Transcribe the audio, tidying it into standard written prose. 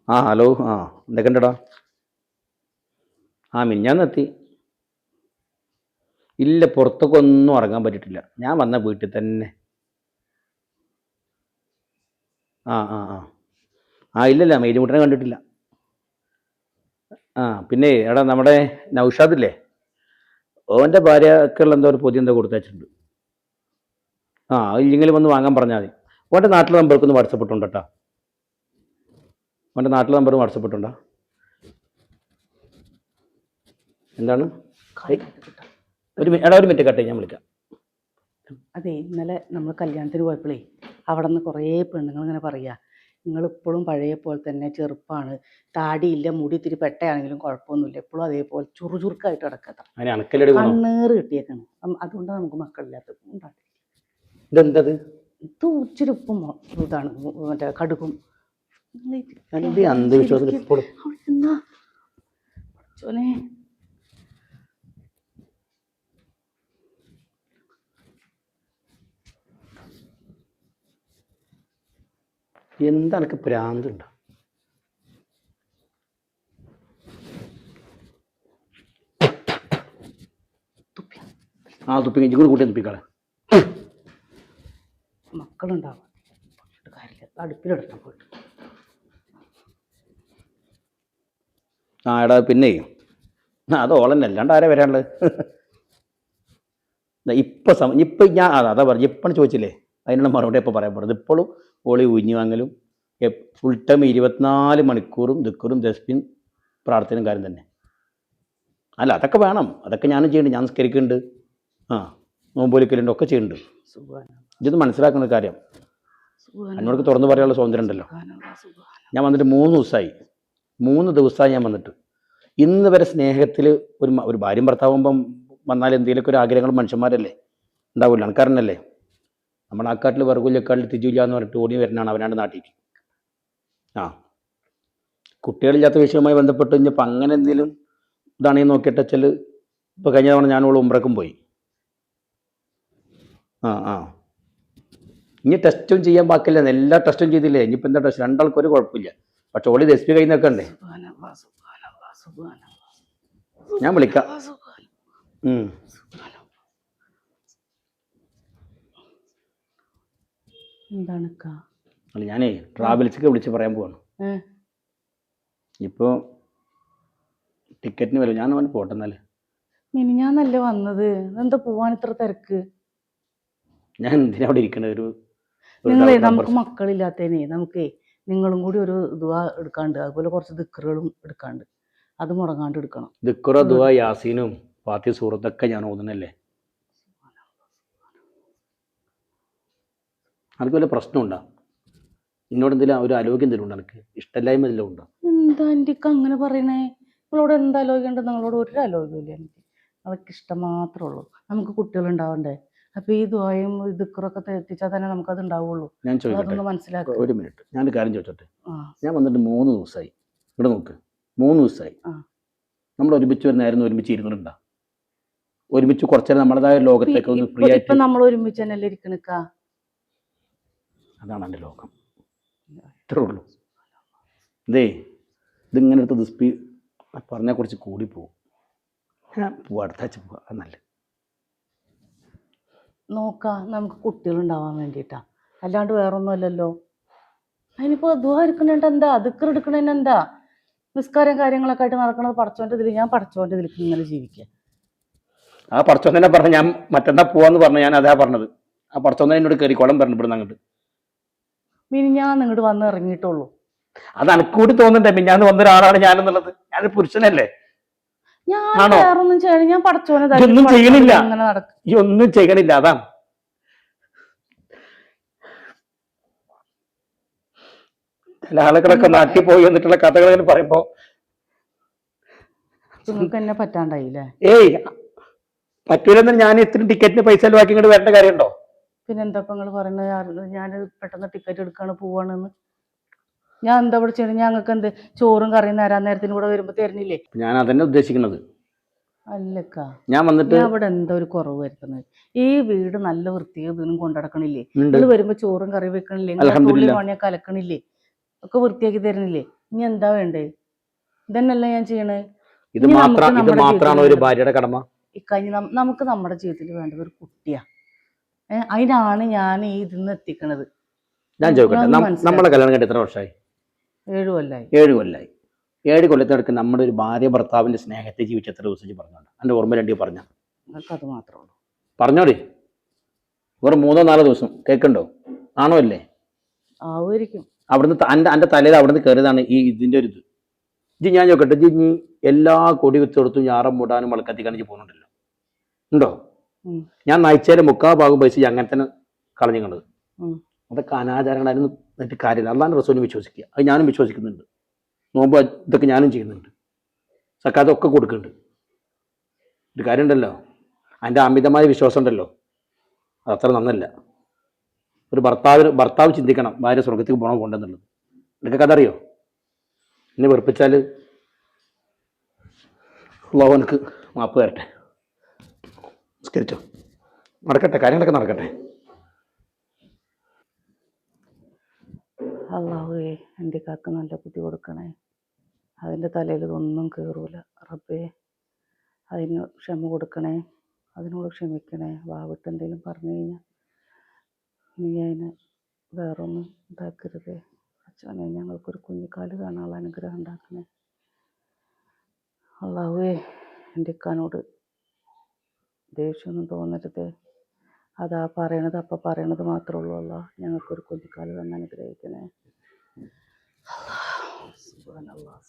Hello. എന്തൊക്കെയുണ്ടെടാ? മിനിഞ്ഞാന്നെത്തി. ഇല്ല, പുറത്തൊക്കെ ഒന്നും ഇറങ്ങാൻ പറ്റിയിട്ടില്ല. ഞാൻ വന്ന വീട്ടിൽ തന്നെ. ആ ആ ആ ഇല്ലല്ല, മേരിമുട്ടനെ കണ്ടിട്ടില്ല. പിന്നെ എടാ, നമ്മുടെ നൗഷാദില്ലേ, ഓൻ്റെ ഭാര്യക്കുള്ള എന്തോ ഒരു പൊതി എന്തോ കൊടുത്തയച്ചിട്ടുണ്ട്. ഇല്ലെങ്കിൽ വന്ന് വാങ്ങാൻ പറഞ്ഞാൽ മതി. ഓൻ്റെ നാട്ടിലെ നമ്പർക്ക് ഒന്ന് വാട്സപ്പ് ഇട്ടുണ്ട് കേട്ടോ. ഓൻ്റെ നാട്ടിലെ നമ്പർ വാട്സപ്പ് ഇട്ടുണ്ടോ? എന്താണ്? ഒരു മിനിറ്റ് കട്ടെ, ഞാൻ വിളിക്കാം. അതെ, ഇന്നലെ നമ്മൾ കല്യാണത്തിന് പോയപ്പോഴേ അവിടെ നിന്ന് കുറേ പെണ്ണുങ്ങൾ ഇങ്ങനെ പറയുക, നിങ്ങളിപ്പോഴും പഴയ പോലെ തന്നെ ചെറുപ്പമാണ്, താടിയില്ല, മുടി ഇത്തിരി പെട്ടയാണെങ്കിലും കുഴപ്പമൊന്നുമില്ല, എപ്പോഴും അതേപോലെ ചുറുചുറുക്കായിട്ട് കിടക്കട്ടെ, കണ്ണേറ് കിട്ടിയേക്കാണ്. അതുകൊണ്ടാണ് നമുക്ക് മക്കളില്ലാത്തത്. ഇതെന്തത്? ഇത് ഇച്ചിരി ഉപ്പും ഇതാണ്, മറ്റേ കടുകും. എന്താ എനിക്ക് ഭ്രാന്തുണ്ടോ? തുപ്പി ഇഞ്ചി കൂടി കൂട്ടി തുപ്പിക്കാളെ. മക്കളുണ്ടാവും, കാര്യമില്ല, അടുപ്പിലിടണം പോയിട്ട്. എടാ, പിന്നെ അത് ഓളന്നെ, അല്ലാണ്ട് ആരാ വരാനുള്ളത്? ഇപ്പം ഞാൻ അതാ പറഞ്ഞു, ഇപ്പം ചോദിച്ചില്ലേ, അതിനുള്ള മറുപടി ഇപ്പോൾ പറയാൻ പറഞ്ഞത്. ഇപ്പോഴും ഓളി ഉഞ്ഞു വാങ്ങലും ഫുൾ ടൈം 24 മണിക്കൂറും ദിക്കറും ദസ്ബിൻ പ്രാർത്ഥനയും കാര്യം തന്നെ. അല്ല, അതൊക്കെ വേണം, അതൊക്കെ ഞാനും ചെയ്യുന്നുണ്ട്. ഞാൻ നിസ്കരിക്കുന്നുണ്ട്, നോമ്പൊലിക്കലുണ്ട്, ഒക്കെ ചെയ്യുന്നുണ്ട്. ഇതൊന്ന് മനസ്സിലാക്കുന്ന കാര്യം. എന്നോട് തുറന്നു പറയാനുള്ള സ്വാതന്ത്ര്യം ഉണ്ടല്ലോ. ഞാൻ വന്നിട്ട് 3 ദിവസമായി. 3 ദിവസമായി ഞാൻ വന്നിട്ട്. ഇന്ന് വരെ സ്നേഹത്തിൽ ഒരു ഭാര്യയും ഭർത്താവുമ്പം വന്നാൽ എന്തെങ്കിലുമൊക്കെ ഒരു ആഗ്രഹങ്ങൾ മനുഷ്യന്മാരല്ലേ ഉണ്ടാവില്ല. ആൾക്കാരനല്ലേ. നമ്മുടെ ആക്കാട്ടിൽ വെറുകുല്ലക്കാട്ടിൽ തിരിയില്ല എന്ന് പറഞ്ഞിട്ട് ഓടി വരുന്നതാണ് അവനാണ്ട് നാട്ടിലേക്ക്. കുട്ടികളില്ലാത്ത വിഷയവുമായി ബന്ധപ്പെട്ട് ഇനിയിപ്പോൾ അങ്ങനെ എന്തെങ്കിലും ഇതാണെങ്കിൽ നോക്കിയിട്ട് വെച്ചാൽ, ഇപ്പോൾ കഴിഞ്ഞ തവണ ഞാനോട് ഉംറക്കും പോയി. ഇനി ടെസ്റ്റും ചെയ്യാൻ ബാക്കില്ല, എല്ലാ ടെസ്റ്റും ചെയ്തില്ലേ. ഇനിയിപ്പോൾ എന്താ ടെസ്റ്റ്? രണ്ടാൾക്കും ഒരു കുഴപ്പമില്ല. പക്ഷെ ഓളി SP കയ്യിൽ നിന്നൊക്കെ ഉണ്ടേ. ഞാൻ വിളിക്കാം. അല്ല, ഞാനേ ട്രാവൽസൊക്കെ വിളിച്ച് പറയാൻ പോവാണ്. ഇപ്പോൾ ടിക്കറ്റിന് വരും. ഞാൻ അവന് പോട്ടെന്നാലേ. മിനിഞ്ഞാന്നല്ലേ വന്നത്, എന്താ പോവാൻ ഇത്ര തിരക്ക്? ഞാൻ എന്തിനാ അവിടെ ഇരിക്കണത്? നിങ്ങളെ നമുക്ക് മക്കളില്ലാത്തതിനെ നമുക്ക് നിങ്ങളും കൂടി ഒരു ദുആ എടുക്കാണ്ട്, അതുപോലെ കുറച്ച് ദിക്റുകളും എടുക്കാണ്ട്, അത് മുടങ്ങാണ്ട് എടുക്കണം. ദിക്റ, ദുആ, യാസീനും ഫാത്തിഹ സൂറത്തൊക്കെ ഞാൻ ഓതുന്നല്ലേ. അനക്ക് വല്ല പ്രശ്നമുണ്ടോ? എന്നോട് എന്തെങ്കിലും ഒരു ആലോചന എന്തെങ്കിലും ഉണ്ടോ? എനിക്ക് ഇഷ്ടമില്ലായ്മ എന്തെങ്കിലും ഉണ്ടോ? എന്താ എനിക്ക് അങ്ങനെ പറയണേ? നിങ്ങളോട് എന്താ ആലോചിക്കേണ്ടത്? നിങ്ങളോട് ഒരു ആലോചനയില്ല എനിക്ക്. അതൊക്കെ ഇഷ്ടം മാത്രമേ ഉള്ളൂ. നമുക്ക് കുട്ടികളുണ്ടാവണ്ടേ? അപ്പൊ ഈ ദുആയും ദിക്റൊക്കെ എത്തിച്ചാൽ തന്നെ നമുക്കത് ഉണ്ടാവുള്ളൂ. ഞാൻ ചോദിക്കട്ടെ, മനസ്സിലാക്കുക. ഒരു മിനിറ്റ്, ഞാനൊരു കാര്യം ചോദിച്ചോട്ടെ. ഞാൻ വന്നിട്ട് 3 ദിവസമായി. ഇവിടെ നോക്ക്, 3 ദിവസമായി. നമ്മൾ ഒരുമിച്ച് വരുന്നായിരുന്നു, ഒരുമിച്ച് ഇരുന്നിട്ടുണ്ടോ? ഒരുമിച്ച് കുറച്ചേരം നമ്മുടേതായ ലോകത്തേക്ക് ഒന്ന് ഫ്രീ ആയിട്ട്. ഇപ്പൊ നമ്മൾ ഒരുമിച്ച് തന്നെയല്ലേ ഇരിക്കണക്ക. അതാണ് എൻ്റെ ലോകം. ഇത്രേ ഉള്ളൂ. ഇതിങ്ങനെ എടുത്ത് ദിസ്പി പറഞ്ഞാൽ കുറച്ച് കൂടിപ്പോവും. ഞാൻ പോവാ, അടുത്താഴ്ച പോവാ, അത് നല്ല. നോക്കാം, നമുക്ക് കുട്ടികളുണ്ടാവാൻ വേണ്ടിയിട്ടാ, അല്ലാണ്ട് വേറൊന്നും അല്ലല്ലോ. അതിനിപ്പോ ദുആ എടുക്കണേണ്ട എന്താ, ദിക്ർ എടുക്കണേന് എന്താ? നിസ്കാരം കാര്യങ്ങളൊക്കെ ആയിട്ട് നടക്കണത് പടച്ചോന്റെ ഇതിൽ, ഞാൻ പടച്ചോന്റെ ഇതിൽ ഇങ്ങനെ ജീവിക്കുക. ആ പടച്ചോൻ തന്നെ പറഞ്ഞു, ഞാൻ മറ്റന്നാ പോവാന്ന് പറഞ്ഞു. ഞാൻ അതാ പറഞ്ഞത്. ആ പടച്ചോൻ തന്നെ എന്നോട് കയറിക്കോളം പറഞ്ഞു ഇവിടുന്ന് അങ്ങോട്ട്. ഞാൻ നിങ്ങോട്ട് വന്ന് ഇറങ്ങിയിട്ടുള്ളൂ. അത് അനക്കൂടി തോന്നുന്നുണ്ടേ, മിഞ്ഞാന്ന് വന്നൊരാളാണ് ഞാനെന്നുള്ളത്. ഞാനൊരു പുരുഷനല്ലേ. ഞാൻ വേറൊന്നും ചെയ്യണം, ഞാൻ പടച്ചോനെ ഒന്നും ചെയ്യണില്ല, ഈ ഒന്നും ചെയ്യണില്ല. അതാണ് ചില ആളുകളൊക്കെ നാട്ടിൽ പോയി വന്നിട്ടുള്ള കഥകൾ പറയുമ്പോ നിങ്ങൾക്ക് എന്നെ പറ്റാണ്ടായില്ലേ? പറ്റൂലെന്ന്. ഞാൻ ഇത്രയും ടിക്കറ്റിന് പൈസ ചെലവാക്കി ഇങ്ങോട്ട് വരേണ്ട കാര്യമുണ്ടോ? പിന്നെന്താ ഇപ്പൊ നിങ്ങൾ പറയുന്നത്? ഞാൻ പെട്ടെന്ന് ടിക്കറ്റ് എടുക്കാണ് പോവാണെന്ന്. ഞാൻ എന്താ ഇവിടെ ചെയ്യണം? ഞങ്ങൾക്ക് എന്ത് ചോറും കറിയും നേരാൻ നേരത്തിന് കൂടെ വരുമ്പോ തരുന്നില്ലേ? ഞാൻ അതന്നെ ഉദ്ദേശിക്കുന്നത്. അല്ലക്ക, ഞാൻ വന്നിട്ട് അവിടെ എന്താ ഒരു കുറവ് വരുത്തുന്നത്? ഈ വീട് നല്ല വൃത്തിയും ഇതിനും കൊണ്ടടക്കണില്ലേ? നിങ്ങൾ വരുമ്പോ ചോറും കറി വെക്കണില്ലേ? പണിയൊക്കെ അലക്കണില്ലേ? ഒക്കെ വൃത്തിയാക്കി തരുന്നില്ലേ? ഇനി എന്താ വേണ്ടേ? ഇതന്നെയല്ലേ ഞാൻ ചെയ്യണേ. ഇത് ഇനി നമുക്ക് മാത്രമാണ് നമ്മുടെ ഒരു ജീവിതത്തിൽ ഭാര്യയുടെ കടമ. ഇക്കഴിഞ്ഞ് നമുക്ക് നമ്മുടെ ജീവിതത്തിൽ വേണ്ടത് ഒരു കുട്ടിയാ. അതിനാണ് ഞാൻ ഈ ഇതിന്ന് എത്തിക്കണത്. ഞാൻ ചോദിക്കട്ടെ, നിങ്ങളൊന്ന് നമ്മളെ മനസ്സിലാക്ക്. കല്യാണം കഴിഞ്ഞിട്ട് എത്ര വർഷമായി? 7 കൊല്ലായി. 7 കൊല്ലമായി. 7 കൊല്ലത്തിനടുക്ക് നമ്മുടെ ഒരു ഭാര്യ ഭർത്താവിന്റെ സ്നേഹത്തെ ജീവിച്ച എത്ര ദിവസം പറഞ്ഞോണ്ട് എൻ്റെ ഓർമ്മ രണ്ടു പറഞ്ഞ നിങ്ങൾക്ക് അത് മാത്രമേ ഉള്ളൂ. പറഞ്ഞോടി. വെറും 3-4 ദിവസം കേൾക്കണ്ടോ? ആണോ അല്ലേ? ആവുമായിരിക്കും. അവിടുന്ന് എൻ്റെ തലയിൽ അവിടുന്ന് കയറിയതാണ് ഇതിൻ്റെ ഒരു ഇത്. ഇജ്ജ് ഞാൻ ചോദിക്കട്ടെ, ഇജ്ജ് ഇനി എല്ലാ കൊടി വെച്ചെടുത്തും ഞാറം മൂടാനും വളക്കത്തിക്കാനും ഇജ്ജ് പോകുന്നുണ്ടല്ലോ, ഉണ്ടോ? ഞാൻ നയിച്ചാലും 3/4 പൈസ അങ്ങനെ തന്നെ കളഞ്ഞു കണ്ടത്. അതൊക്കെ അനാചാരങ്ങളായിരുന്നു. എന്നിട്ട് കാര്യമില്ല. അള്ളാഹുവിൻ്റെ റസൂലിനെ വിശ്വസിക്കുക. അത് ഞാനും വിശ്വസിക്കുന്നുണ്ട്. നോമ്പ് ഇതൊക്കെ ഞാനും ചെയ്യുന്നുണ്ട്. സക്കാത്തൊക്കെ കൊടുക്കുന്നുണ്ട്. ഒരു കാര്യമുണ്ടല്ലോ, അതിൻ്റെ അമിതമായ വിശ്വാസം ഉണ്ടല്ലോ, അതത്ര നന്നല്ല. ഒരു ഭർത്താവ് ചിന്തിക്കണം ഭാര്യ സ്വർഗത്തേക്ക് പോകണോ പോകണ്ടെന്നുള്ളത്. നിനക്ക് അതറിയോ? എന്നെ വെറുപ്പിച്ചാൽ അള്ളാഹു എനിക്ക് മാപ്പ് തരട്ടെ. നിസ്കരിച്ചോ, നടക്കട്ടെ, കാര്യങ്ങളൊക്കെ നടക്കട്ടെ. അള്ളാഹുവേ, എൻ്റെ കാക്ക് നല്ല ബുദ്ധി കൊടുക്കണേ. അതിൻ്റെ തലയിൽ ഇതൊന്നും കയറൂല റബ്ബേ. അതിന് ക്ഷമ കൊടുക്കണേ, അതിനോട് ക്ഷമിക്കണേ. വാവിട്ട് എന്തെങ്കിലും പറഞ്ഞു കഴിഞ്ഞാൽ നീ അതിന് വേറൊന്നും ഇതാക്കരുതേ. അച്ഛനെ, ഞങ്ങൾക്കൊരു കുഞ്ഞിക്കാല് കാണാനുള്ള അനുഗ്രഹം ഉണ്ടാക്കണേ. അള്ളാഹുവേ, എൻ്റെ ഇക്കാനോട് ദേഷ്യമൊന്നും തോന്നരുതേ. അതാ പറയണത് അപ്പം പറയണത് മാത്രമേ ഉള്ളൂ. അല്ലാ, ഞങ്ങൾക്കൊരു കുഞ്ഞിക്കാല് തന്നെ അനുഗ്രഹിക്കണേ. സുബ്ഹാനല്ലാഹ്.